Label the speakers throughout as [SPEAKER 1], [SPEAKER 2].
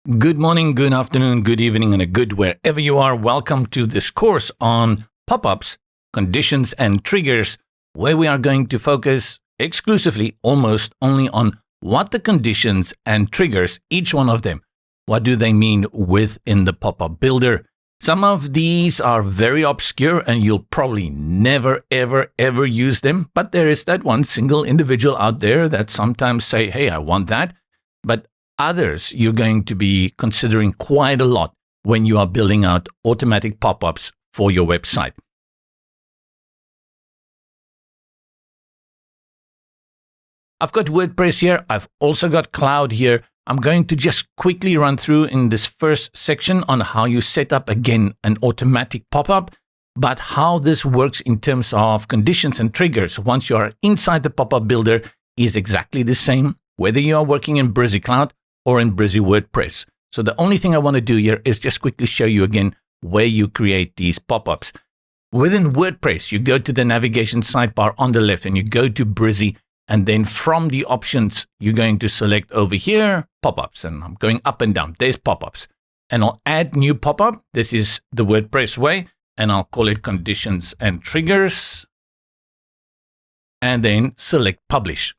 [SPEAKER 1] Good morning, good afternoon, good evening, and a good wherever you are. Welcome to this course on pop-ups, conditions, and triggers, where we are going to focus exclusively, almost only on what the conditions and triggers, each one of them, what do they mean within the pop-up builder. Some of these are very obscure and you'll probably never, ever use them. But there is that one single individual out there that sometimes say, hey, I want that. But others you're going to be considering quite a lot when you are building out automatic pop-ups for your website. I've got WordPress here. I've also got Cloud here. I'm going to just quickly run through in this first section on how you set up, again, an automatic pop-up, but how this works in terms of conditions and triggers once you are inside the pop-up builder is exactly the same, whether you are working in Brizy Cloud or in Brizy WordPress. So the only thing I want to do here is just quickly show you again where you create these pop-ups. Within WordPress, you go to the navigation sidebar on the left and you go to Brizy. And then from the options, you're going to select over here, pop-ups. And I'm going up and down. There's pop-ups. And I'll add new pop-up. This is the WordPress way. And I'll call it conditions and triggers. And then select publish.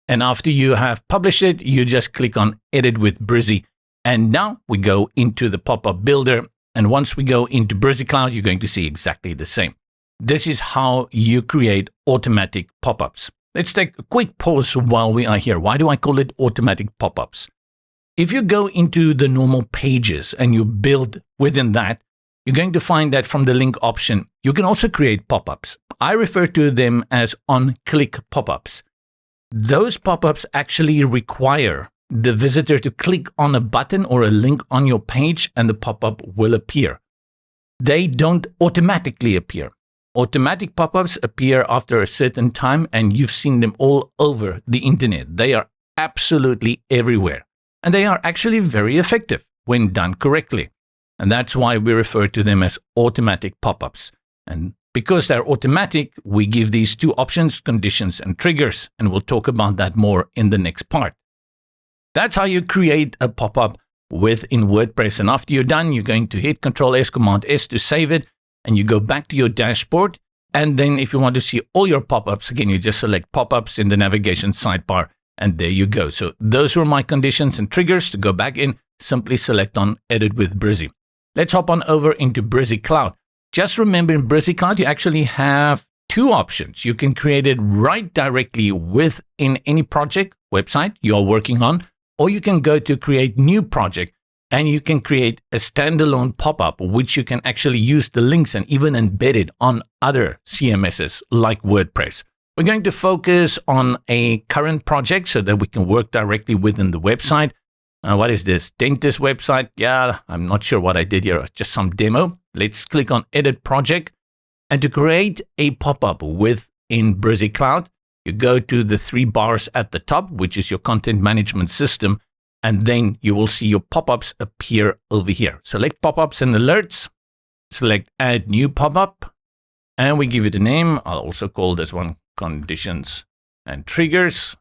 [SPEAKER 1] And after you have published it, you just click on edit with Brizy. And now we go into the pop-up builder. And once we go into Brizy Cloud, you're going to see exactly the same. This is how you create automatic pop-ups. Let's take a quick pause while we are here. Why do I call it automatic pop-ups? If you go into the normal pages and you build within that, you're going to find that from the link option, you can also create pop-ups. I refer to them as on-click pop-ups. Those pop-ups actually require the visitor to click on a button or a link on your page and the pop-up will appear. They don't automatically appear. Automatic pop-ups appear after a certain time and you've seen them all over the internet. They are absolutely everywhere. And they are actually very effective when done correctly. And that's why we refer to them as automatic pop-ups. And because they're automatic, we give these two options, conditions and triggers. And we'll talk about that more in the next part. That's how you create a pop-up within WordPress. And after you're done, you're going to hit Ctrl+S, Command+S to save it. And you go back to your dashboard. And then if you want to see all your pop-ups, again, you just select pop-ups in the navigation sidebar. And there you go. So those were my conditions and triggers. To go back in, simply select on Edit with Brizy. Let's hop on over into Brizy Cloud. Just remember, in Brizy Cloud, you actually have two options. You can create it right directly within any project, website you are working on, or you can go to Create New Project. And you can create a standalone pop-up, which you can actually use the links and even embed it on other CMSs like WordPress. We're going to focus on a current project so that we can work directly within the website. What is this? Dentist website? Yeah, I'm not sure what I did here. It's just some demo. Let's click on Edit Project. And to create a pop-up within Brizy Cloud, you go to the three bars at the top, which is your content management system. And then you will see your pop-ups appear over here. Select pop-ups and alerts. Select add new pop-up. And we give it a name. I'll also call this one conditions and triggers.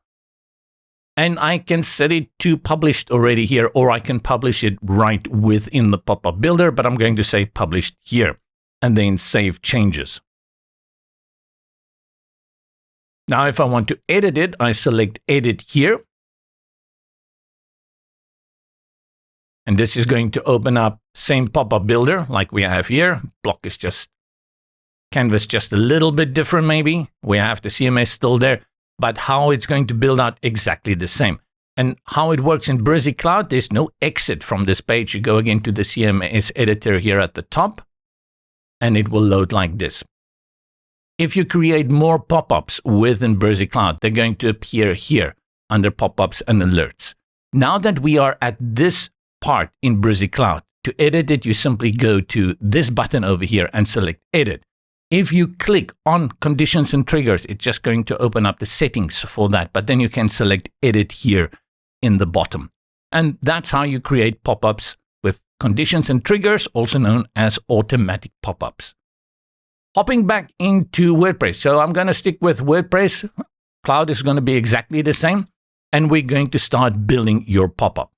[SPEAKER 1] And I can set it to published already here, or I can publish it right within the pop-up builder, but I'm going to say published here and then save changes. Now, if I want to edit it, I select edit here. And this is going to open up same pop-up builder like we have here. Block is just, canvas just a little bit different maybe. We have the CMS still there, but how it's going to build out exactly the same. And how it works in Brizy Cloud, there's no exit from this page. You go again to the CMS editor here at the top, and it will load like this. If you create more pop-ups within Brizy Cloud, they're going to appear here under pop-ups and alerts. Now that we are at this part in Brizy Cloud, to edit it, you simply go to this button over here and select Edit. If you click on Conditions and Triggers, it's just going to open up the settings for that, but then you can select Edit here in the bottom. And that's how you create pop-ups with conditions and triggers, also known as automatic pop-ups. Hopping back into WordPress. So I'm going to stick with WordPress. Cloud is going to be exactly the same. And we're going to start building your pop-up.